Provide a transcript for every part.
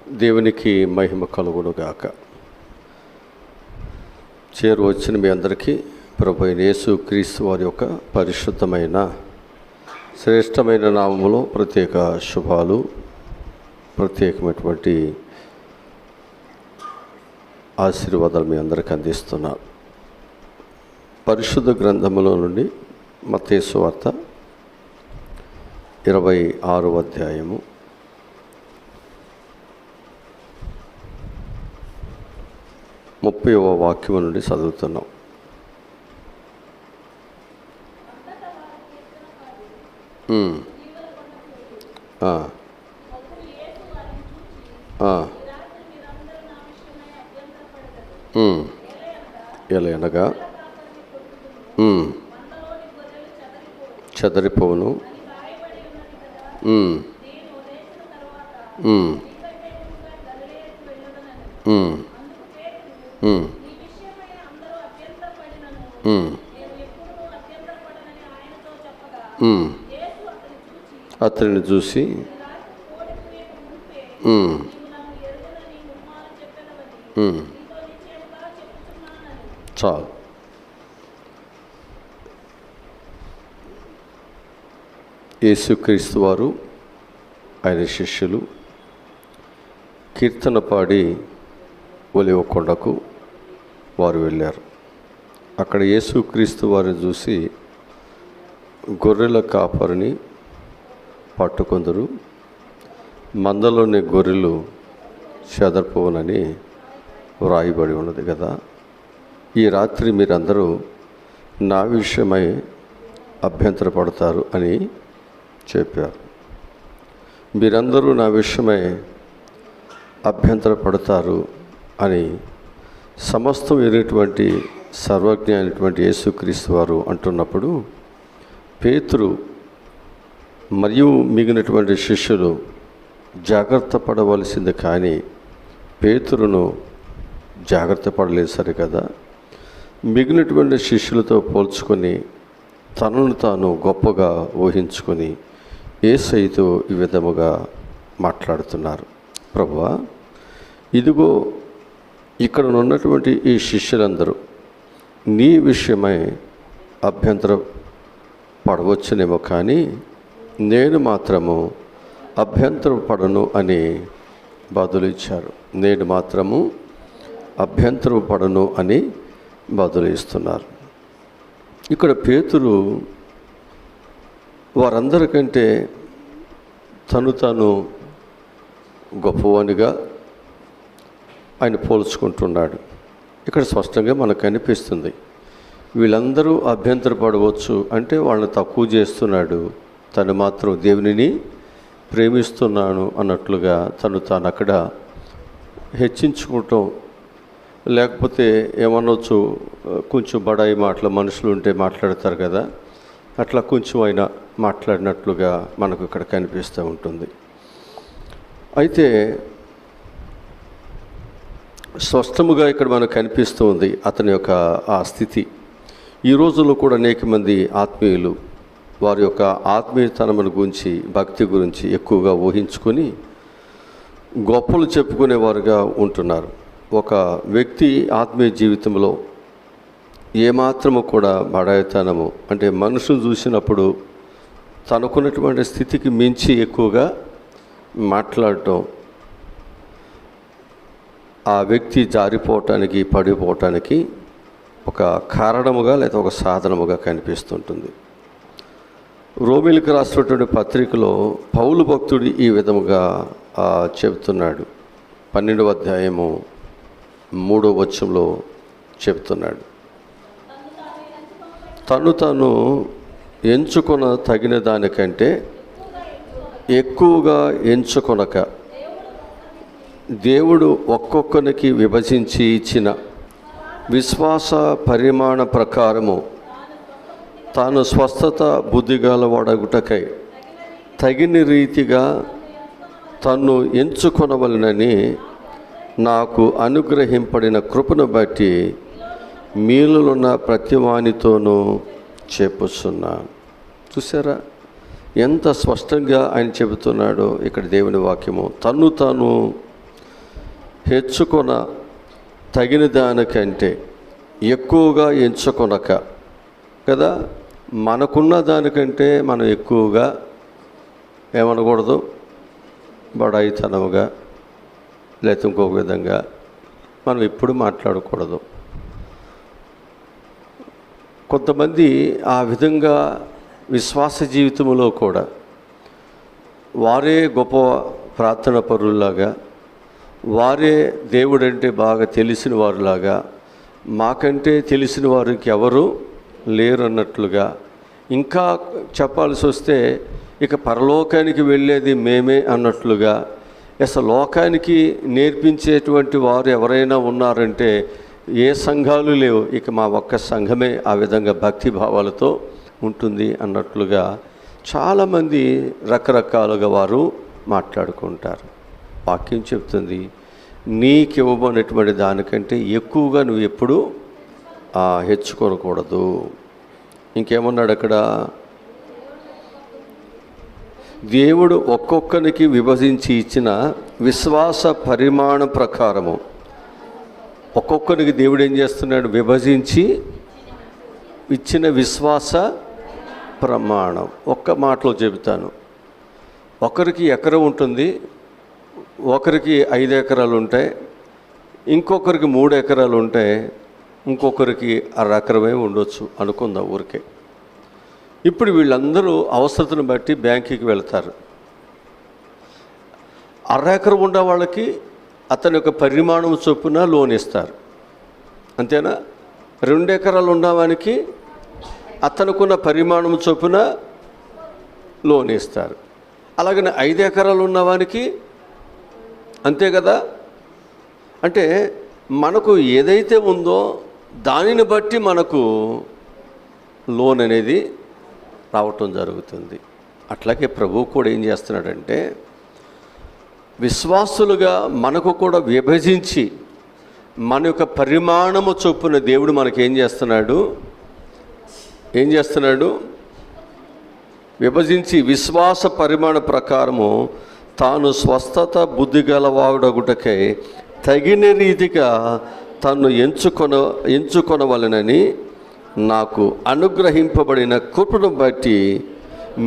దేవునికి మహిమ కలుగునుగాక. చేరువచ్చిన మీ అందరికీ ప్రభు అయిన యేసు క్రీస్తు వారి యొక్క పరిశుద్ధమైన శ్రేష్టమైన నామములో ప్రత్యేక శుభాలు, ప్రత్యేకమైనటువంటి ఆశీర్వాదాలు మీ అందరికీ అందిస్తున్నాను. పరిశుద్ధ గ్రంథములో నుండి మత్తయి సువార్త 26వ అధ్యాయము 30వ వాక్యం నుండి చదువుతున్నాం. ఎలయనగా చెదరిపోవును, అతనిని చూసి చాలు. యేసుక్రీస్తు వారు ఆయన శిష్యులు కీర్తన పాడి ఒలివ కొండకు వారు వెళ్ళారు. అక్కడ యేసుక్రీస్తు వారిని చూసి గొర్రెల కాపరిని పట్టుకొందరు, మందలోని గొర్రెలు చెదరిపోవునని వ్రాయబడి ఉన్నది కదా. ఈ రాత్రి మీరందరూ నా విషయమై అభ్యంతరపడతారు అని చెప్పారు. మీరందరూ నా విషయమై అభ్యంతరపడతారు అని సమస్తం ఎరిగినటువంటి సర్వజ్ఞ అయినటువంటి యేసుక్రీస్తు వారు అంటున్నప్పుడు పేతురు మరియు మిగిలినటువంటి శిష్యులు జాగ్రత్త పడవలసింది, కానీ పేతురును జాగ్రత్త పడలేదు సరికదా. మిగిలినటువంటి శిష్యులతో పోల్చుకొని తనను తాను గొప్పగా ఊహించుకొని యేసయ్యతో ఈ విధముగా మాట్లాడుతున్నారు. ప్రభువా, ఇదిగో ఇక్కడ ఉన్నటువంటి ఈ శిష్యులందరూ నీ విషయమై అభ్యంతర పడవచ్చునేమో, కానీ నేను మాత్రము అభ్యంతరం పడను అని బదులిచ్చారు. నేను మాత్రము అభ్యంతరం పడను అని బదులిస్తున్నారు. ఇక్కడ పేతురు వారందరికంటే తను తాను గొప్పవానిగా ఆయన పోల్చుకుంటున్నాడు. ఇక్కడ స్పష్టంగా మనకు కనిపిస్తుంది, వీళ్ళందరూ అభ్యంతరపడవచ్చు అంటే వాళ్ళని తక్కువ చేస్తున్నాడు, తను మాత్రం దేవునిని ప్రేమిస్తున్నాను అన్నట్లుగా తను తాను అక్కడ హెచ్చించుకుంటాం. లేకపోతే ఏమనొచ్చు, కొంచెం బడాయి మాటలు మనుషులు ఉంటే మాట్లాడతారు కదా, అట్లా కొంచెం అయినా మాట్లాడినట్లుగా మనకు ఇక్కడ కనిపిస్తూ ఉంటుంది. అయితే స్పష్టముగా ఇక్కడ మనకు కనిపిస్తూ ఉంది అతని యొక్క ఆ స్థితి. ఈ రోజుల్లో కూడా అనేక మంది ఆత్మీయులు వారి యొక్క ఆత్మీయతనమును గురించి, భక్తి గురించి ఎక్కువగా ఊహించుకొని గొప్పలు చెప్పుకునేవారుగా ఉంటున్నారు. ఒక వ్యక్తి ఆత్మీయ జీవితంలో ఏమాత్రము కూడా బడాయితనము అంటే మనుషులు చూసినప్పుడు తనకున్నటువంటి స్థితికి మించి ఎక్కువగా మాట్లాడటం ఆ వ్యక్తి జారిపోవటానికి, పడిపోవటానికి ఒక కారణముగా లేదా ఒక సాధనముగా కనిపిస్తుంటుంది. రోమీలకు రాసినటువంటి పత్రికలో పౌలు భక్తుడు ఈ విధముగా చెబుతున్నాడు. 12వ అధ్యాయము 3వ వచనంలో చెబుతున్నాడు, తను తాను ఎంచుకొన తగిన దానికంటే ఎక్కువగా ఎంచుకొనక దేవుడు ఒక్కొక్కరికి విభజించి ఇచ్చిన విశ్వాస పరిమాణ ప్రకారము తాను స్వస్థత బుద్ధిగలవాడగుటకై తగిన రీతిగా తన్ను ఎంచుకొనవలనని నాకు అనుగ్రహింపడిన కృపను బట్టి మీలున్న ప్రతివానితోనూ చెప్పుచున్నాను. చూసారా ఎంత స్పష్టంగా ఆయన చెబుతున్నాడో ఇక్కడ దేవుని వాక్యము. తను తాను హెచ్చుకొన తగిన దానికంటే ఎక్కువగా ఎంచుకొనక కదా. మనకున్న దానికంటే మనం ఎక్కువగా ఏమనకూడదు, బడాయితనముగా లేకపోతే ఇంకొక విధంగా మనం ఎప్పుడు మాట్లాడకూడదు. కొంతమంది ఆ విధంగా విశ్వాస జీవితంలో కూడా వారే గొప్ప ప్రార్థన పరుల్లాగా, వారే దేవుడంటే బాగా తెలిసిన వారులాగా, మాకంటే తెలిసిన వారికి ఎవరు లేరు అన్నట్లుగా, ఇంకా చెప్పాల్సి వస్తే ఇక పరలోకానికి వెళ్ళేది మేమే అన్నట్లుగా, అసలు లోకానికి నేర్పించేటువంటి వారు ఎవరైనా ఉన్నారంటే ఏ సంఘాలు లేవు, ఇక మా ఒక్క సంఘమే ఆ విధంగా భక్తి భావాలతో ఉంటుంది అన్నట్లుగా చాలామంది రకరకాలుగా వారు మాట్లాడుకుంటారు. వాక్యం చెప్తుంది, నీకు ఇవ్వబడినటువంటి దానికంటే ఎక్కువగా నువ్వు ఎప్పుడు హెచ్చుకోకూడదు. ఇంకేమన్నాడు అక్కడ, దేవుడు ఒక్కొక్కరికి విభజించి ఇచ్చిన విశ్వాస పరిమాణం ప్రకారము, ఒక్కొక్కరికి దేవుడు ఏం చేస్తున్నాడు, విభజించి ఇచ్చిన విశ్వాస ప్రమాణం. ఒక్క మాటలో చెబుతాను, ఒకరికి ఎకరం ఉంటుంది, ఒకరికి 5 ఎకరాలు ఉంటాయి, ఇంకొకరికి 3 ఎకరాలు ఉంటాయి, ఇంకొకరికి 1/2 ఎకరమే ఉండొచ్చు అనుకుందాం ఊరికే. ఇప్పుడు వీళ్ళందరూ అవసరతను బట్టి బ్యాంకుకి వెళ్తారు. 1/2 ఎకరం ఉన్న వాళ్ళకి అతని యొక్క పరిమాణం చొప్పున లోన్ ఇస్తారు, అంతేనా? 2 ఎకరాలు ఉన్నవానికి అతనుకున్న పరిమాణం చొప్పున లోన్ ఇస్తారు. అలాగనే 5 ఎకరాలు ఉన్నవానికి అంతే కదా. అంటే మనకు ఏదైతే ఉందో దానిని బట్టి మనకు లోన్ అనేది రావటం జరుగుతుంది. అట్లాగే ప్రభువు కూడా ఏం చేస్తున్నాడంటే, విశ్వాసులుగా మనకు కూడా విభజించి మన యొక్క పరిమాణము చొప్పున దేవుడు మనకేం చేస్తున్నాడు, విభజించి విశ్వాస పరిమాణ ప్రకారము తాను స్వస్థత బుద్ధి గలవాడగుటకై తగిన రీతిగా తను ఎంచుకొనవలెనని నాకు అనుగ్రహింపబడిన కృపను బట్టి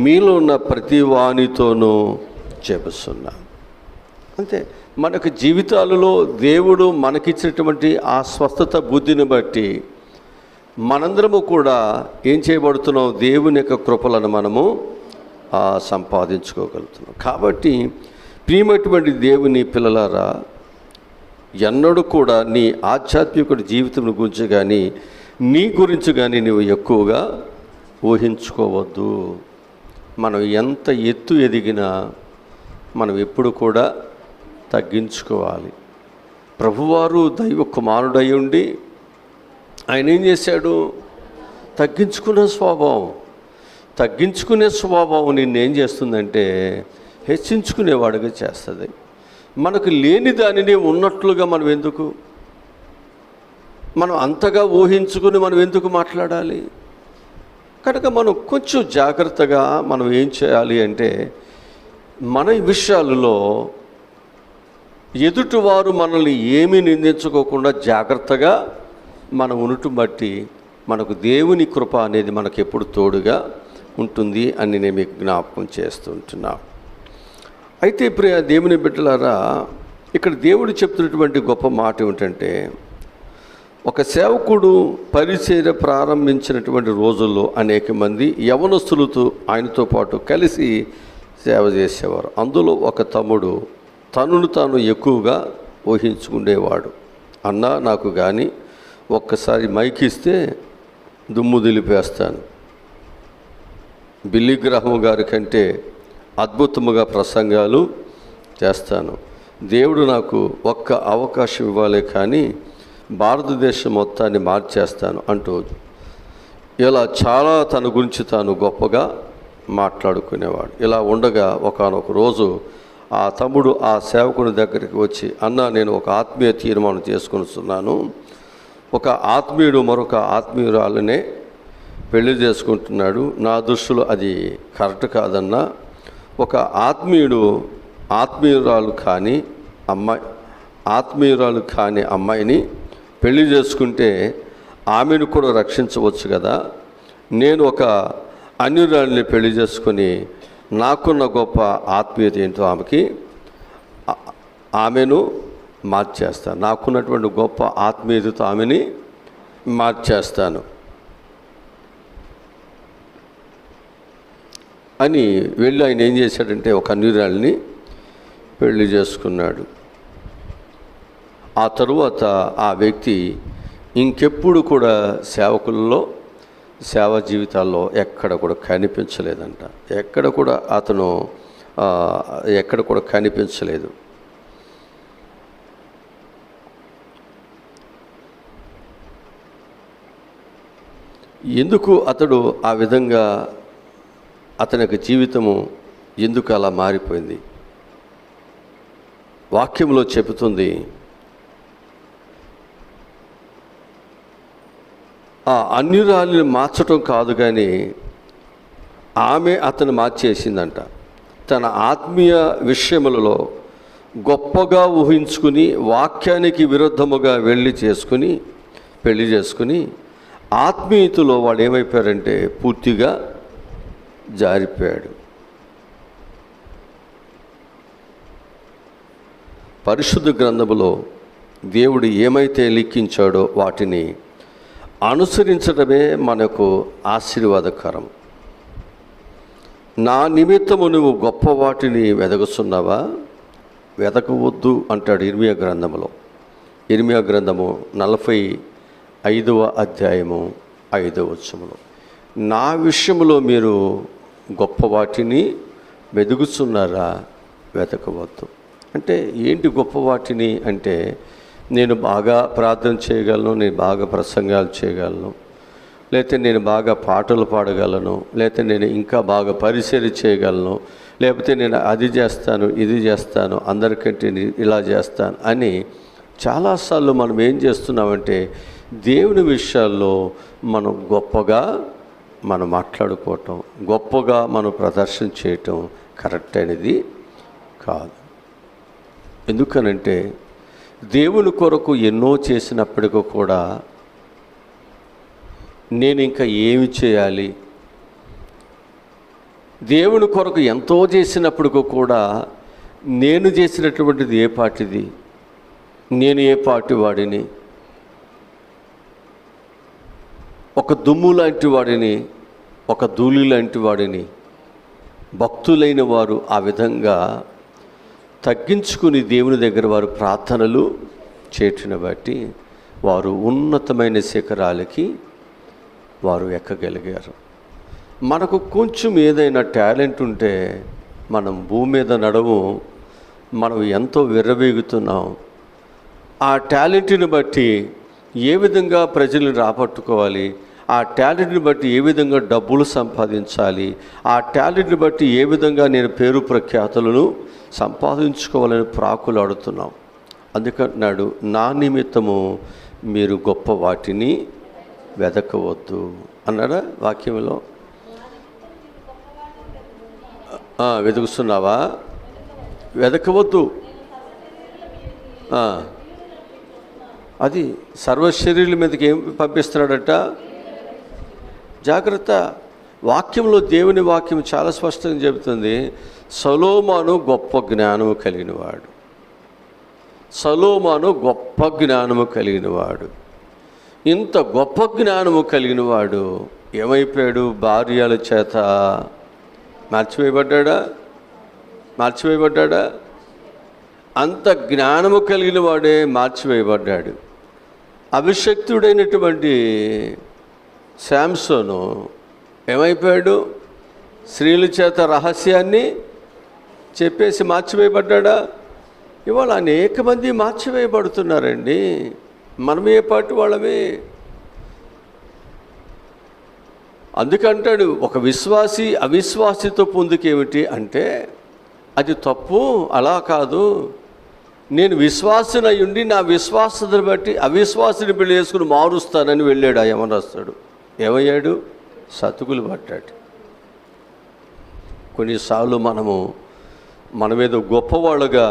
మీలో ఉన్న ప్రతి వానితోనూ చెబుతున్నా. అంతే, మనకు జీవితాలలో దేవుడు మనకిచ్చినటువంటి ఆ స్వస్థత బుద్ధిని బట్టి మనందరము కూడా ఏం చేయబడుతున్నాం, దేవుని యొక్క కృపలను మనము సంపాదించుకోగలుగుతున్నాం. కాబట్టి ప్రియమైనటువంటి దేవుని పిల్లలారా, ఎన్నడూ కూడా నీ ఆధ్యాత్మిక జీవితం గురించి కానీ నీ గురించి కానీ నువ్వు ఎక్కువగా ఊహించుకోవద్దు. మనం ఎంత ఎత్తు ఎదిగినా మనం ఎప్పుడు కూడా తగ్గించుకోవాలి. ప్రభువారు దైవ కుమారుడై ఉండి ఆయన ఏం చేశాడు, తగ్గించుకునే స్వభావం నిన్నేం చేస్తుందంటే హెచ్చించుకునేవాడుగా చేస్తుంది. మనకు లేని దానిని ఉన్నట్లుగా మనం అంతగా ఊహించుకుని మనం ఎందుకు మాట్లాడాలి? కనుక మనం కొంచెం జాగ్రత్తగా మనం ఏం చేయాలి అంటే, మన విషయాలలో ఎదుటివారు మనల్ని ఏమీ నిందించుకోకుండా జాగ్రత్తగా మన ఉన్నట్టు బట్టి మనకు దేవుని కృప అనేది మనకు ఎప్పుడు తోడుగా ఉంటుంది అని నేను మీకు జ్ఞాపకం చేస్తుంటున్నా. అయితే ప్రియ దేవుని బిడ్డలారా, ఇక్కడ దేవుడు చెప్తున్నటువంటి గొప్ప మాట ఏమిటంటే, ఒక సేవకుడు పరిచర్య ప్రారంభించినటువంటి రోజుల్లో అనేక మంది యవనస్తులతో ఆయనతో పాటు కలిసి సేవ చేసేవారు. అందులో ఒక తమ్ముడు తనను తాను ఎక్కువగా ఊహించుకునేవాడు. అన్నా, నాకు కానీ ఒక్కసారి మైక్ ఇస్తే దుమ్ము దులిపేస్తాను, బిల్లీ గ్రహం గారి కంటే అద్భుతముగా ప్రసంగాలు చేస్తాను, దేవుడు నాకు ఒక్క అవకాశం ఇవ్వాలి కానీ భారతదేశం మొత్తాన్ని మార్చేస్తాను అంటూ ఇలా చాలా తన గురించి తాను గొప్పగా మాట్లాడుకునేవాడు. ఇలా ఉండగా ఒకానొక రోజు ఆ తమ్ముడు ఆ సేవకుని దగ్గరికి వచ్చి, అన్నా, నేను ఒక ఆత్మీయ తీర్మానం చేసుకుంటున్నాను. ఒక ఆత్మీయుడు మరొక ఆత్మీయురాలనే పెళ్లి చేసుకుంటున్నాడు. నా దృష్టిలో అది కరెక్ట్ కాదన్నా. ఒక ఆత్మీయురాలు కానీ ఆత్మీయురాలు కాని అమ్మాయిని పెళ్లి చేసుకుంటే ఆమెను కూడా రక్షించవచ్చు కదా. నేను ఒక అన్యురాలిని పెళ్లి చేసుకొని నాకున్న గొప్ప ఆత్మీయత ఏంటో ఆమెను మార్చేస్తాను, నాకున్నటువంటి గొప్ప ఆత్మీయతతో ఆమెని మార్చేస్తాను అని వెళ్ళి ఆయన ఏం చేశాడంటే ఒక అన్యురాలిని పెళ్లి చేసుకున్నాడు. ఆ తరువాత ఆ వ్యక్తి ఇంకెప్పుడు కూడా సేవకుల్లో సేవా జీవితాల్లో ఎక్కడ కూడా కనిపించలేదంట. ఎక్కడ కూడా కనిపించలేదు. ఎందుకు అతడు ఆ విధంగా, అతని యొక్క జీవితము ఎందుకు అలా మారిపోయింది? వాక్యంలో చెబుతుంది, ఆ అన్యురాలిని మార్చటం కాదు కానీ ఆమె అతను మార్చేసిందంట. తన ఆత్మీయ విషయములలో గొప్పగా ఊహించుకుని వాక్యానికి విరుద్ధముగా పెళ్లి చేసుకుని ఆత్మీయతలో వాడు ఏమైపోయారంటే పూర్తిగా జారిపోయాడు. పరిశుద్ధ గ్రంథములో దేవుడు ఏమైతే లిఖించాడో వాటిని అనుసరించడమే మనకు ఆశీర్వాదకరం. నా నిమిత్తము నువ్వు గొప్ప వాటిని వెదకుతున్నావా? వెదకవద్దు అంటాడు ఇర్మియా గ్రంథములో. ఇర్మియా గ్రంథము 45వ అధ్యాయము 5వ వచనములో, నా విషయంలో మీరు గొప్ప వాటిని వెదుగుతున్నారా? వెతకవద్దు. అంటే ఏంటి గొప్ప వాటిని అంటే, నేను బాగా ప్రార్థన చేయగలను, నేను బాగా ప్రసంగాలు చేయగలను, లేకపోతే నేను బాగా పాటలు పాడగలను, లేకపోతే నేను ఇంకా బాగా పరిచర్య చేయగలను, లేకపోతే నేను అది చేస్తాను, ఇది చేస్తాను, అందరికంటే ఇలా చేస్తాను అని చాలాసార్లు మనం ఏం చేస్తున్నామంటే దేవుని విషయాల్లో మనం గొప్పగా మాట్లాడుకోవటం, గొప్పగా మనం ప్రదర్శన చేయటం కరెక్ట్ అనేది కాదు. ఎందుకనంటే దేవుని కొరకు ఎన్నో చేసినప్పటికీ కూడా నేను ఇంకా ఏమి చేయాలి, దేవుని కొరకు ఎంతో చేసినప్పటికీ కూడా నేను చేసినటువంటిది ఏ పాటిది, నేను ఏ పాటి వాడిని, ఒక దుమ్ము లాంటి వాడిని, ఒక ధూళి లాంటి వాడిని. భక్తులైన వారు ఆ విధంగా తగ్గించుకుని దేవుని దగ్గర వారు ప్రార్థనలు చేయటం బట్టి వారు ఉన్నతమైన శిఖరాలకి వారు ఎక్కగలిగారు. మనకు కొంచెం ఏదైనా టాలెంట్ ఉంటే మనం భూమి మీద నడవు, మనం ఎంతో విర్రవీగుతున్నాం. ఆ టాలెంట్ని బట్టి ఏ విధంగా ప్రజలను రాబట్టుకోవాలి, ఆ టాలెంట్ని బట్టి ఏ విధంగా డబ్బులు సంపాదించాలి, ఆ టాలెంట్ని బట్టి ఏ విధంగా నేను పేరు ప్రఖ్యాతులను సంపాదించుకోవాలని ప్రాకులాడుతున్నాం. అందుకంటున్నాడు, నా నిమిత్తము మీరు గొప్ప వాటిని వెదకవద్దు అన్నాడా వాక్యంలో. వెతుకుతున్నావా? వెదకవద్దు. అది సర్వశరీరుల మీదకి ఏం పంపిస్తున్నాడట? జాగ్రత్త. వాక్యంలో దేవుని వాక్యం చాలా స్పష్టంగా చెబుతుంది, సొలొమోను గొప్ప జ్ఞానము కలిగినవాడు. సొలొమోను గొప్ప జ్ఞానము కలిగినవాడు. ఇంత గొప్ప జ్ఞానము కలిగినవాడు ఏమైపోయాడు? భార్యల చేత మార్చివేయబడ్డా? అంత జ్ఞానము కలిగిన వాడే మార్చివేయబడ్డాడు. అభిషక్తుడైనటువంటి శాంసోను ఏమైపోయాడు? స్త్రీల చేత రహస్యాన్ని చెప్పేసి మార్చివేయబడ్డా? ఇవాళ అనేక మంది మార్చివేయబడుతున్నారండి. మనం ఏ పాటి వాళ్ళమే. అందుకంటాడు, ఒక విశ్వాసి అవిశ్వాసితో పొందుకేమిటి అంటే అది తప్పు, అలా కాదు. నేను విశ్వాసునయ్యుండి నా విశ్వాసతను బట్టి అవిశ్వాసిని పెళ్లి చేసుకుని మారుస్తానని వెళ్ళాడు. ఆ యమనస్తుడు ఏమయ్యాడు? సతుకులు పట్టాడు. కొన్నిసార్లు మనమేదో గొప్పవాళ్ళుగా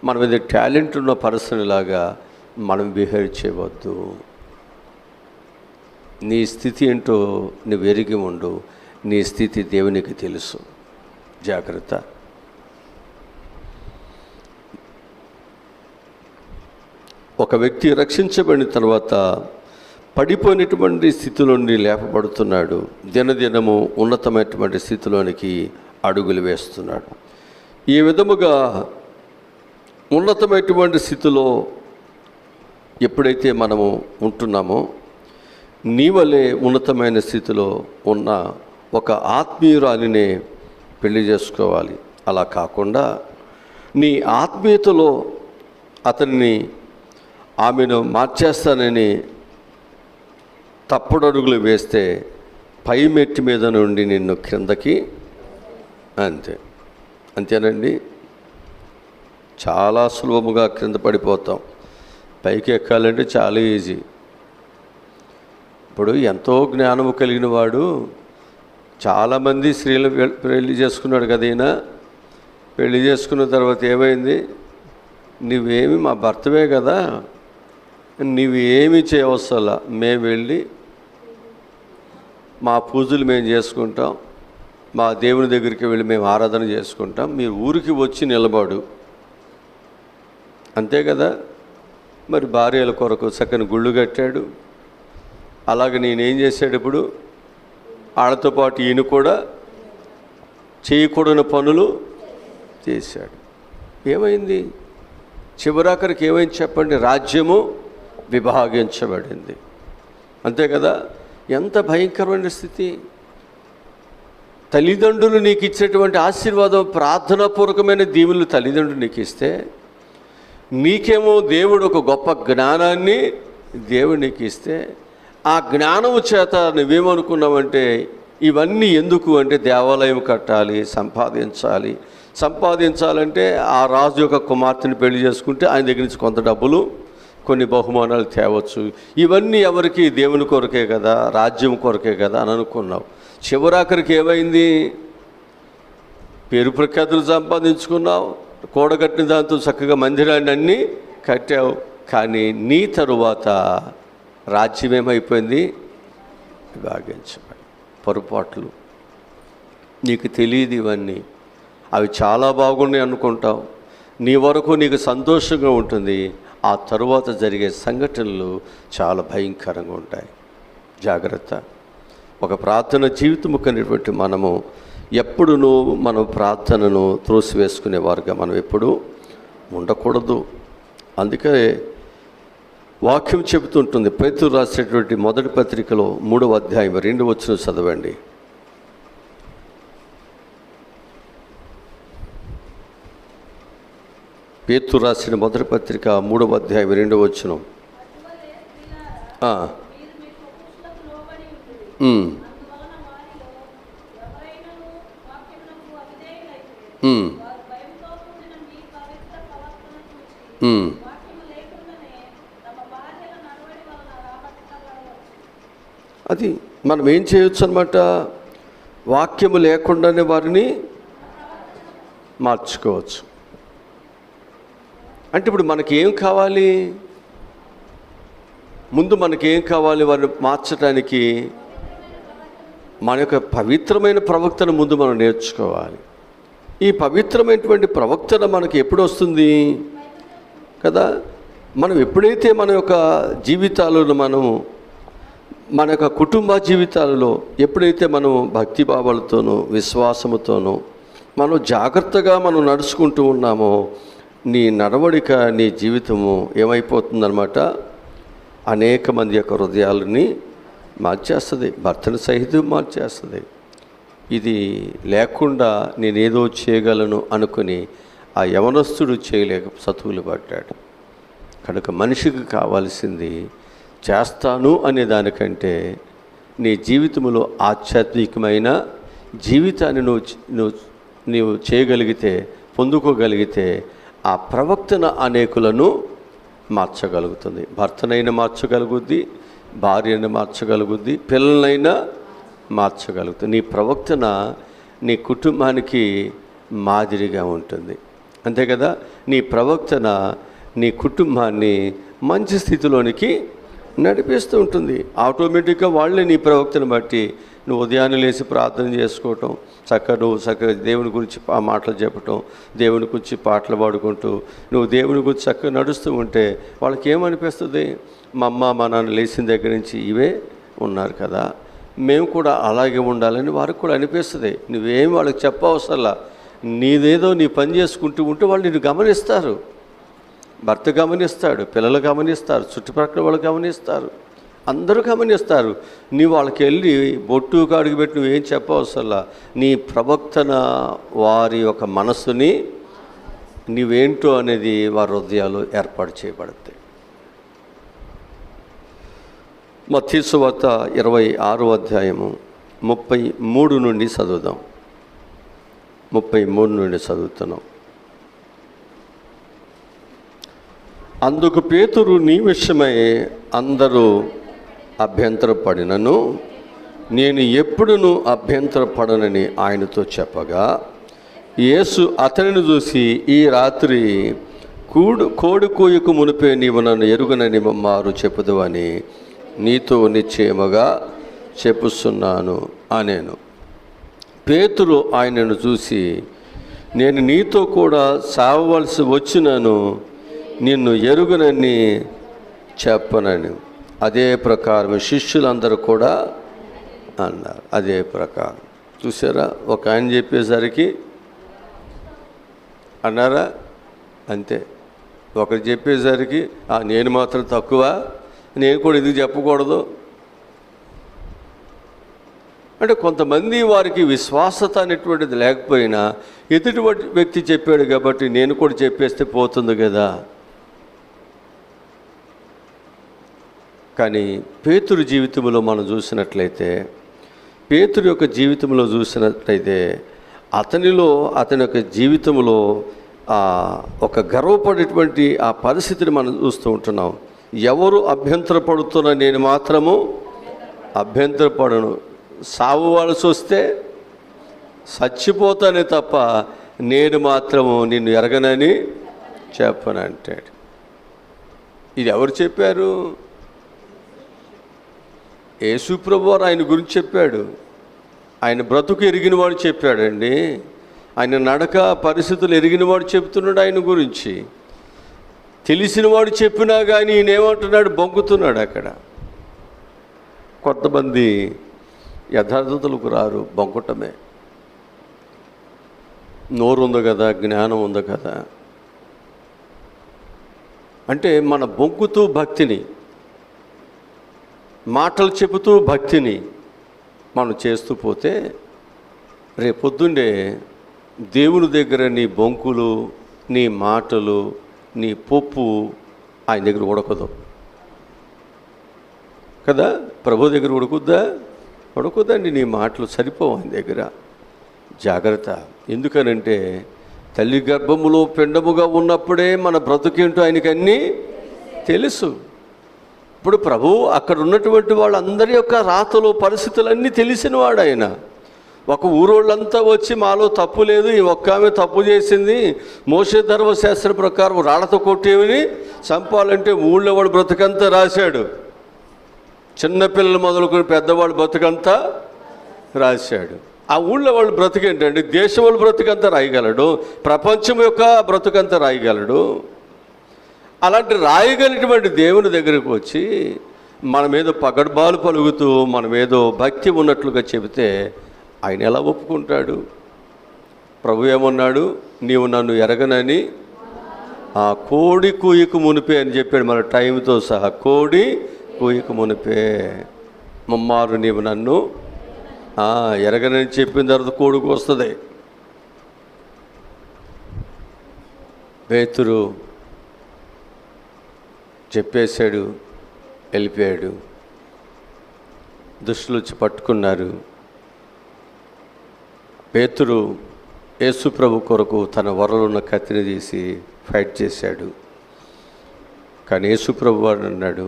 మన మీద టాలెంట్ ఉన్న పర్సన్ లాగా మనం బిహేవ్ చేయవద్దు. నీ స్థితి ఏంటో నువ్వు ఎరిగి ఉండు. నీ స్థితి దేవునికి తెలుసు. జాగ్రత్త. ఒక వ్యక్తి రక్షించబడిన తర్వాత పడిపోయినటువంటి స్థితిలో నుండి లేపబడుతున్నాడు. దినదినము ఉన్నతమైనటువంటి స్థితిలోనికి అడుగులు వేస్తున్నాడు. ఈ విధముగా ఉన్నతమైనటువంటి స్థితిలో ఎప్పుడైతే మనము ఉంటున్నామో, నీ వలే ఉన్నతమైన స్థితిలో ఉన్న ఒక ఆత్మీయురాలినే పెళ్లి చేసుకోవాలి. అలా కాకుండా నీ ఆత్మీయతలో అతన్ని ఆమెను మార్చేస్తానని తప్పుడు అడుగులు వేస్తే పై మెట్టి మీద నుండి నిన్ను క్రిందకి అంతేనండి. చాలా సులభముగా క్రింద పడిపోతాం. పైకి ఎక్కాలంటే చాలా ఈజీ. ఇప్పుడు ఎంతో జ్ఞానము కలిగిన వాడు చాలామంది స్త్రీలు పెళ్లి చేసుకున్నాడు కదా. ఈయన పెళ్లి చేసుకున్న తర్వాత ఏమైంది? నువ్వేమి మా భర్తవే కదా, నువ్వు ఏమి చేయవసలా, మేము వెళ్ళి మా పూజలు మేము చేసుకుంటాం, మా దేవుని దగ్గరికి వెళ్ళి మేము ఆరాధన చేసుకుంటాం, మీరు ఊరికి వచ్చి నిలబడు. అంతే కదా. మరి భార్యల కొరకు చక్కని గుళ్ళు కట్టాడు. అలాగే నేనేం చేశాడు? ఇప్పుడు వాళ్ళతో పాటు ఈయన కూడా చేయకూడని పనులు చేశాడు. ఏమైంది? చివరాఖరికి ఏమైంది చెప్పండి? రాజ్యము విభాగించబడింది. అంతే కదా. ఎంత భయంకరమైన స్థితి. తల్లిదండ్రులు నీకు ఇచ్చేటువంటి ఆశీర్వాదం, ప్రార్థనాపూర్వకమైన దీవులు తల్లిదండ్రులు నీకు ఇస్తే, నీకేమో దేవుడు ఒక గొప్ప జ్ఞానాన్ని దేవుడు నీకు ఇస్తే, ఆ జ్ఞానము చేత నువ్వేమనుకున్నావంటే ఇవన్నీ ఎందుకు అంటే దేవాలయం కట్టాలి, సంపాదించాలంటే ఆ రాజు యొక్క కుమార్తెని పెళ్లి చేసుకుంటే ఆయన దగ్గర నుంచి కొంత డబ్బులు, కొన్ని బహుమానాలు తేవచ్చు. ఇవన్నీ ఎవరికి? దేవుని కొరకే కదా, రాజ్యం కొరకే కదా అని అనుకున్నావు. చివరాఖరికి ఏమైంది? పేరు ప్రఖ్యాతులు సంపాదించుకున్నావు, కూడగట్టిన దాంతో చక్కగా మందిరాన్ని అన్నీ కట్టావు. కానీ నీ తరువాత రాజ్యం ఏమైపోయింది? విభాగించబడి. పొరపాట్లు నీకు తెలియదు. ఇవన్నీ అవి చాలా బాగున్నాయి అనుకుంటావు. నీ వరకు నీకు సంతోషంగా ఉంటుంది. ఆ తరువాత జరిగే సంఘటనలు చాలా భయంకరంగా ఉంటాయి. జాగ్రత్త. ఒక ప్రార్థన జీవితము కనేటువంటి మనము ఎప్పుడునూ మన ప్రార్థనను త్రోసివేసుకునేవారుగా మనం ఎప్పుడూ ఉండకూడదు. అందుకే వాక్యం చెబుతుంటుంది. పేతురు రాసేటువంటి మొదటి పత్రికలో 3వ అధ్యాయం 2వ వచనం చదవండి. పేతురు రాసిన మొదటి పత్రిక 3వ అధ్యాయం 2వ వచనం. అది మనం ఏం చేయొచ్చు అన్నమాట. వాక్యము లేకుండానే వారిని మార్చుకోవచ్చు. అంటే ఇప్పుడు మనకి ఏం కావాలి? ముందు మనకేం కావాలి? వారిని మార్చడానికి మన యొక్క పవిత్రమైన ప్రవక్తను ముందు మనం నేర్చుకోవాలి. ఈ పవిత్రమైనటువంటి ప్రవక్తన మనకి ఎప్పుడు వస్తుంది కదా? మనం ఎప్పుడైతే మన యొక్క జీవితాలను మన యొక్క కుటుంబ జీవితాలలో ఎప్పుడైతే మనం భక్తిభావాలతోనూ విశ్వాసముతోనూ మనం జాగ్రత్తగా మనం నడుచుకుంటూ ఉన్నామో, నీ నడవడిక, నీ జీవితము ఏమైపోతుందన్నమాట, అనేక మంది యొక్క హృదయాలని మార్చేస్తుంది, భర్తను సహితం మార్చేస్తుంది. ఇది లేకుండా నేనేదో చేయగలను అనుకుని ఆ యవనస్తుడు చేయలేక సతువులు పడ్డాడు. కనుక మనిషికి కావాల్సింది చేస్తాను అనే దానికంటే నీ జీవితంలో ఆధ్యాత్మికమైన జీవితాన్ని నువ్వు చేయగలిగితే, పొందుకోగలిగితే ఆ ప్రవక్తన అనేకులను మార్చగలుగుతుంది. భర్తనైనా మార్చగలుగుద్ది, భార్యను మార్చగలుగుద్ది, పిల్లలైనా మార్చగలుగుతుంది. నీ ప్రవక్తన నీ కుటుంబానికి మాదిరిగా ఉంటుంది. అంతే కదా. నీ ప్రవక్తన నీ కుటుంబాన్ని మంచి స్థితిలోనికి నడిపిస్తూ ఉంటుంది. ఆటోమేటిక్గా వాళ్ళే నీ ప్రవక్తను బట్టి నువ్వు ఉదయాన్నే లేచి ప్రార్థన చేసుకోవటం, చక్కగా దేవుని గురించి ఆ మాటలు చెప్పటం, దేవుని గురించి పాటలు పాడుకుంటూ నువ్వు దేవుని గురించి చక్కగా నడుస్తూ ఉంటే వాళ్ళకి ఏమనిపిస్తుంది? మా అమ్మ మా నాన్న లేచిన దగ్గర నుంచి ఇవే ఉన్నారు కదా, మేము కూడా అలాగే ఉండాలని వారికి కూడా అనిపిస్తుంది. నువ్వేం వాళ్ళకి చెప్పవసరలా, నీదేదో నీ పని చేసుకుంటూ ఉంటే వాళ్ళు నిన్ను గమనిస్తారు. భర్త గమనిస్తాడు, పిల్లలు గమనిస్తారు, చుట్టుపక్కల వాళ్ళు గమనిస్తారు, అందరూ గమనిస్తారు. నీ వాళ్ళకి వెళ్ళి బొట్టు కాడికి పెట్టి నువ్వేం చెప్పవసరలా. నీ ప్రవక్తన వారి యొక్క మనస్సుని నీవేంటో అనేది వారి హృదయాలు ఏర్పాటు చేయబడతాయి. మత్తయి సువార్త 26వ అధ్యాయము 33 నుండి చదువుదాం. 33 నుండి చదువుతున్నాం. అందుకు పేతురు, నీ విషయమై అందరూ అభ్యంతరపడినను నేను ఎప్పుడునూ అభ్యంతరపడనని ఆయనతో చెప్పగా, యేసు అతనిని చూసి, ఈ రాత్రి కోడి కూయకు మునిపే నీవు నన్ను ఎరుగనని మారు చెప్పుదు అని నీతో నిశ్చయముగా చెప్పుస్తున్నాను అనేను. పేతురు ఆయనను చూసి, నేను నీతో కూడా సావవలసి వచ్చినాను, నిన్ను ఎరుగనని చెప్పనని. అదే ప్రకారం శిష్యులందరూ కూడా అన్నారు. అదే ప్రకారం చూసారా, ఒక ఆయన చెప్పేసరికి అన్నారా, అంతే. ఒకరు చెప్పేసరికి నేను మాత్రం తక్కువ, నేను కూడా ఇది చెప్పకూడదు అంటే కొంతమంది వారికి విశ్వాసత అనేటువంటిది లేకపోయినా ఎదుటి వ్యక్తి చెప్పాడు కాబట్టి నేను కూడా చెప్పేస్తే పోతుంది కదా. కానీ పేతురు జీవితంలో మనం చూసినట్లయితే, పేతురు యొక్క జీవితంలో చూసినట్లయితే అతని యొక్క జీవితంలో ఒక గర్వపడేటువంటి ఆ పరిస్థితిని మనం చూస్తూ ఉంటున్నాం. ఎవరు అభ్యంతరపడుతున్నా నేను మాత్రము అభ్యంతరపడను, సావవలసి వస్తే చచ్చిపోతానే తప్ప నేను మాత్రము నిన్ను ఎరగనని చెప్పను అంటాడు. ఇది ఎవరు చెప్పారు? యేసు ప్రభువారు ఆయన గురించి చెప్పాడు. ఆయన బ్రతుకు ఎరిగినవాడు చెప్పాడండి. ఆయన నడక పరిస్థితులు ఎరిగినవాడు చెప్తున్నాడు ఆయన గురించి. తెలిసినవాడు చెప్పినా కానీ ఈయనేమంటున్నాడు, బొంకుతున్నాడు. అక్కడ కొంతమంది యథార్థతలకు రారు, బొంకటమే. నోరు ఉంది కదా, జ్ఞానం ఉంది కదా అంటే మన బొంకుతూ భక్తిని, మాటలు చెబుతూ భక్తిని మనం చేస్తూ పోతే రేపొద్దుండే దేవుని దగ్గర నీ బొంకులు, నీ మాటలు, నీ పప్పు ఆయన దగ్గర ఉడకదు కదా. ప్రభు దగ్గర ఉడకుద్దండి. నీ మాటలు సరిపోవు ఆయన దగ్గర. జాగ్రత్త. ఎందుకనంటే తల్లి గర్భములో పిండముగా ఉన్నప్పుడే మన బ్రతుకేంటో ఆయనకి అన్నీ తెలుసు. ఇప్పుడు ప్రభు అక్కడ ఉన్నటువంటి వాళ్ళందరి యొక్క రాతలు, పరిస్థితులన్నీ తెలిసినవాడు ఆయన. ఒక ఊరోళ్ళంతా వచ్చి మాలో తప్పు లేదు, ఈ ఒక్క ఆమె తప్పు చేసింది, మోషే ధర్మశాస్త్ర ప్రకారం రాళ్లతో కొట్టేమని చంపాలంటే ఊళ్ళో వాడు బ్రతుకంతా రాశాడు. చిన్నపిల్లలు మొదలుకొని పెద్దవాళ్ళు బ్రతుకంతా రాశాడు. ఆ ఊళ్ళో వాళ్ళు బ్రతుకేంటండి, దేశం వాళ్ళు బ్రతుకంతా రాయగలడు, ప్రపంచం యొక్క బ్రతుకంతా రాయగలడు. అలాంటి రాయగలిగినటువంటి దేవుని దగ్గరకు వచ్చి మన మీద పగడ్బాలు పలుకుతూ మన మీద భక్తి ఉన్నట్లుగా చెబితే ఆయన ఎలా ఒప్పుకుంటాడు? ప్రభు ఏమన్నాడు? నీవు నన్ను ఎరగనని ఆ కోడి కూయకు మునిపే అని చెప్పాడు. మన టైంతో సహా కోడి కూయకు మునిపే ముమ్మారు నీవు నన్ను ఎరగనని చెప్పిన తర్వాత కోడికి వస్తుంది. పేతురు చెప్పేశాడు, వెళ్ళిపోయాడు. దుష్టులు వచ్చి పట్టుకున్నారు. పేతురు యేసు ప్రభు కొరకు తన వరలో ఉన్న కత్తిని తీసి ఫైట్ చేశాడు. కానీ యేసు ప్రభు వాడు అన్నాడు,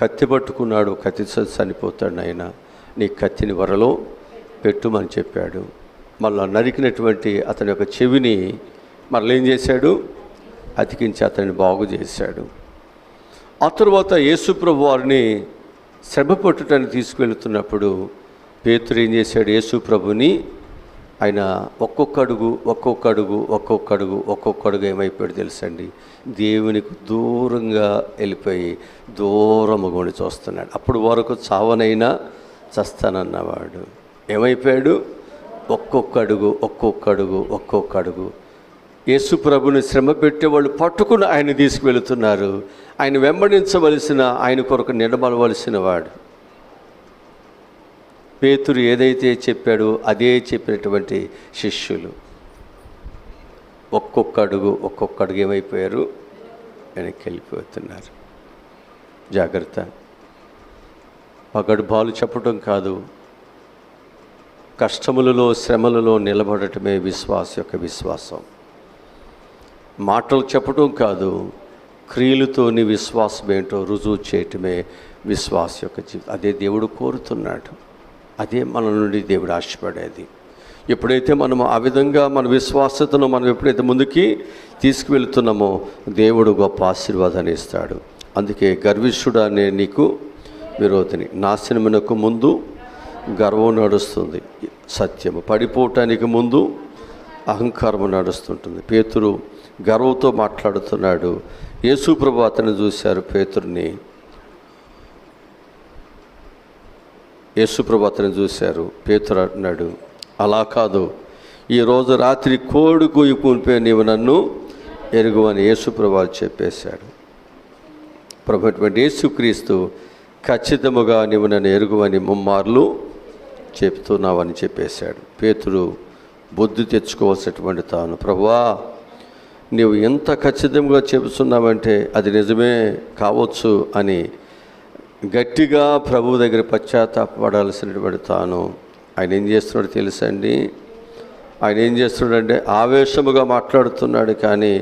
కత్తి పట్టుకున్నాడు, కత్తి చనిపోతాడు, ఆయన నీ కత్తిని వరలో పెట్టుమని చెప్పాడు. మళ్ళా నరికినటువంటి అతని యొక్క చెవిని మరలా ఏం చేశాడు? అతికించి అతన్ని బాగు చేశాడు. ఆ తరువాత యేసు ప్రభు వారిని శ్రమ పట్టుటానికి తీసుకువెళుతున్నప్పుడు పేతురు ఏం చేశాడు? యేసు ప్రభుని ఆయన ఒక్కొక్క అడుగు ఏమైపోయాడు తెలుసండి? దేవునికి దూరంగా వెళ్ళిపోయి దూరముగా చూస్తున్నాడు. అప్పుడు వరకు చావనైనా చస్తానన్నవాడు ఏమైపోయాడు? ఒక్కొక్క అడుగు యేసు ప్రభుని శ్రమ పెట్టేవాళ్ళు పట్టుకుని ఆయన తీసుకువెళుతున్నారు. ఆయన వెంబడించవలసిన, ఆయన కొరకు నిలబడవలసిన వాడు. పేతురు ఏదైతే చెప్పాడో అదే చెప్పినటువంటి శిష్యులు ఒక్కొక్క అడుగు ఏమైపోయారు? వెనక్కి వెళ్ళిపోతున్నారు. జాగ్రత్త. పగడుబాలు చెప్పడం కాదు, కష్టములలో శ్రమలలో నిలబడటమే విశ్వాసం. మాటలు చెప్పడం కాదు, క్రియలతోని విశ్వాసం ఏంటో రుజువు చేయటమే విశ్వాస యొక్క జీవితం. అదే దేవుడు కోరుతున్నాడు, అదే మన నుండి దేవుడు ఆశపడేది. ఎప్పుడైతే మనము ఆ విధంగా మన విశ్వాసతను మనం ఎప్పుడైతే ముందుకి తీసుకువెళ్తున్నామో దేవుడు గొప్ప ఆశీర్వాదాన్ని ఇస్తాడు. అందుకే గర్విష్ఠుడా నేను నీకు విరోధిని, నాశనమునకు ముందు గర్వం నడుస్తుంది, సత్యము పడిపోవటానికి ముందు అహంకారము నడుస్తుంటుంది. పేతురు గర్వంతో మాట్లాడుతున్నాడు. యేసు ప్రభు అతన్ని చూశారు, పేతురుని. యేసుప్రభు అతను చూశారు. పేతురు అన్నాడు, అలా కాదు, ఈరోజు రాత్రి కోడి కూయిపోయి నీవు నన్ను ఎరుగువని యేసుప్రభు చెప్పేశాడు. ప్రభు అటువంటి యేసుక్రీస్తు ఖచ్చితముగా నీవు నన్ను ఎరుగువని ముమ్మార్లు చెప్తున్నావని చెప్పేశాడు. పేతురు బుద్ధి తెచ్చుకోవాల్సినటువంటి తాను, ప్రభువా నీవు ఎంత ఖచ్చితంగా చెబుతున్నావంటే అది నిజమే కావచ్చు అని గట్టిగా ప్రభు దగ్గర పశ్చాత్తాపడాల్సినటువంటి తాను ఆయన ఏం చేస్తున్నాడు తెలుసండి? ఆయన ఏం చేస్తున్నాడంటే ఆవేశముగా మాట్లాడుతున్నాడు, కానీ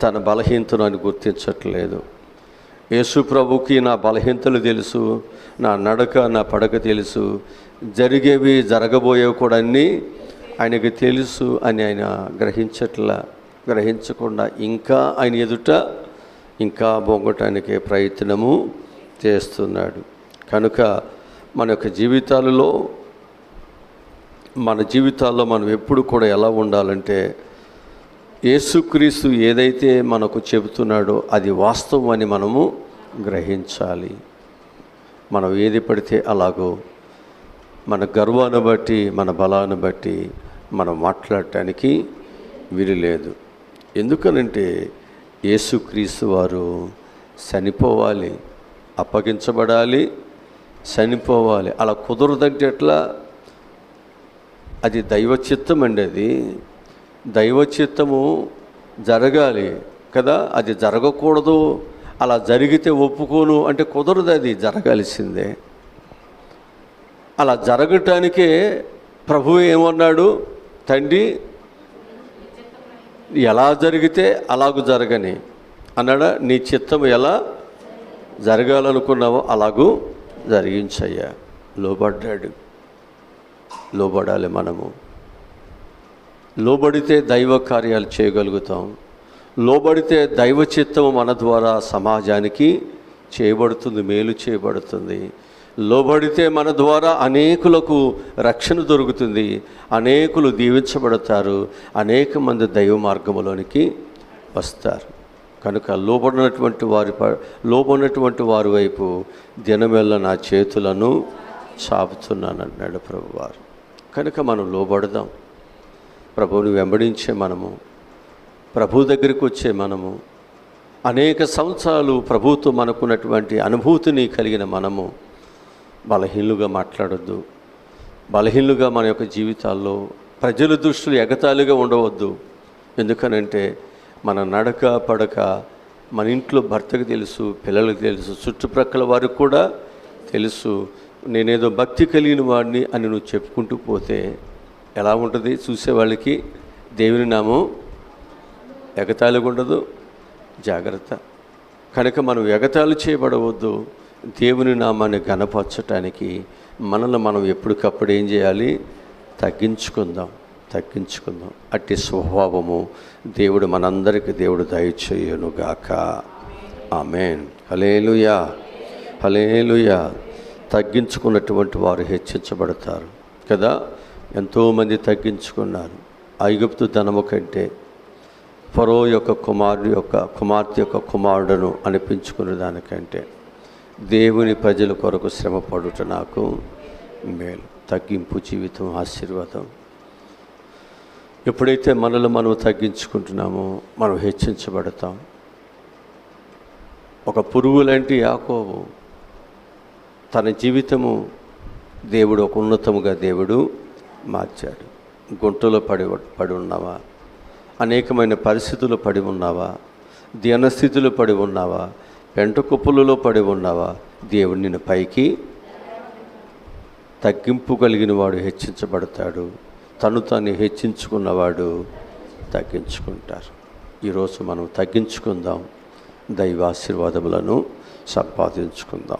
తన బలహీనతను అని గుర్తించట్లేదు. యేసు ప్రభుకి నా బలహీనతలు తెలుసు, నా నడక నా పడక తెలుసు, జరిగేవి జరగబోయేవి కూడా అన్నీ ఆయనకి తెలుసు అని ఆయన గ్రహించకుండా ఇంకా ఆయన ఎదుట ఇంకా బొంగటానికే ప్రయత్నము చేస్తున్నాడు. కనుక మన యొక్క జీవితాల్లో మనం ఎప్పుడు కూడా ఎలా ఉండాలంటే యేసుక్రీస్తు ఏదైతే మనకు చెబుతున్నాడో అది వాస్తవం అని మనము గ్రహించాలి. మనం ఏది పడితే అలాగో మన గర్వాన్ని బట్టి మన బలాన్ని బట్టి మనం మాట్లాడటానికి వీలు లేదు. ఎందుకనంటే యేసుక్రీస్తు వారు చనిపోవాలి, అప్పగించబడాలి, చనిపోవాలి. అలా కుదరదంటే ఎట్లా? అది దైవచిత్తం అండి. అది దైవచిత్తము జరగాలి కదా, అది జరగకూడదు. అలా జరిగితే ఒప్పుకోను అంటే కుదరదు, అది జరగాల్సిందే. అలా జరగటానికే ప్రభువు ఏమన్నాడు? తండ్రి ఎలా జరిగితే అలాగూ జరగని అన్నాడా? నీ చిత్తం ఎలా జరగాలనుకున్నావో అలాగూ జరిగించయ్యా. లోబడ్డాడు. లోబడాలి. మనము లోబడితే దైవ కార్యాలు చేయగలుగుతాం. లోబడితే దైవ చిత్తము మన ద్వారా సమాజానికి చేయబడుతుంది, మేలు చేయబడుతుంది. లోబడితే మన ద్వారా అనేకులకు రక్షణ దొరుకుతుంది, అనేకులు దీవించబడతారు, అనేక మంది దైవ మార్గంలోనికి వస్తారు. కనుక లోబడినటువంటి వారి వైపు దినమెల్ల నా చేతులను చాపుతున్నానన్నాడు ప్రభువారు. కనుక మనం లోబడదాం. ప్రభువుని వెంబడించే మనము, ప్రభు దగ్గరికి వచ్చే మనము, అనేక సంవత్సరాలు ప్రభువుతో మనకున్నటువంటి అనుభూతిని కలిగిన మనము బలహీనులుగా మాట్లాడొద్దు. బలహీనులుగా మన యొక్క జీవితాల్లో ప్రజల దృష్టిలో ఎగతాళిగా ఉండవద్దు. ఎందుకనంటే మన నడక పడక మన ఇంట్లో భర్తకు తెలుసు, పిల్లలకు తెలుసు, చుట్టుప్రక్కల వారికి కూడా తెలుసు. నేనేదో భక్తి కలిగిన వాడిని అని నువ్వు చెప్పుకుంటూ పోతే ఎలా ఉంటుంది? చూసేవాళ్ళకి దేవుని నామం ఎగతాళిగా ఉండదు. జాగ్రత్త. కనుక మనం ఎగతాళి చేయబడవద్దు. దేవుని నామాన్ని ఘనపరచటానికి మనల్ని మనం ఎప్పటికప్పుడు ఏం చేయాలి? తగ్గించుకుందాం. తగ్గించుకుందాం. అట్టి స్వభావము దేవుడు మనందరికీ దేవుడు దయచేయునుగాక. ఆమేన్. హల్లెలూయా, హల్లెలూయా. తగ్గించుకున్నటువంటి వారు హెచ్చించబడతారు కదా. ఎంతోమంది తగ్గించుకున్నారు. ఐగుప్తు ధనము కంటే ఫరో యొక్క కుమార్తె యొక్క కుమారుడును అనిపించుకునే దానికంటే దేవుని ప్రజల కొరకు శ్రమ పడుట నాకు మేలు. తగ్గింపు జీవితం ఆశీర్వాదం. ఎప్పుడైతే మనలో మనం తగ్గించుకుంటున్నామో మనం హెచ్చించబడతాం. ఒక పురుగు లాంటి యాకోబు తన జీవితము దేవుడు ఒక ఉన్నతముగా దేవుడు మార్చాడు. గుంటలో పడి ఉన్నావా? అనేకమైన పరిస్థితులు పడి ఉన్నావా? దీనస్థితిలో పడి ఉన్నావా? పెంట కుప్పలలో పడి ఉన్నావా? దేవుడు నిన్ను పైకి తగ్గింపు కలిగిన వాడు హెచ్చించబడతాడు. తను తాను హెచ్చించుకున్నవాడు తగ్గించుకుంటారు. ఈరోజు మనం తగ్గించుకుందాం, దైవాశీర్వాదములను సంపాదించుకుందాం.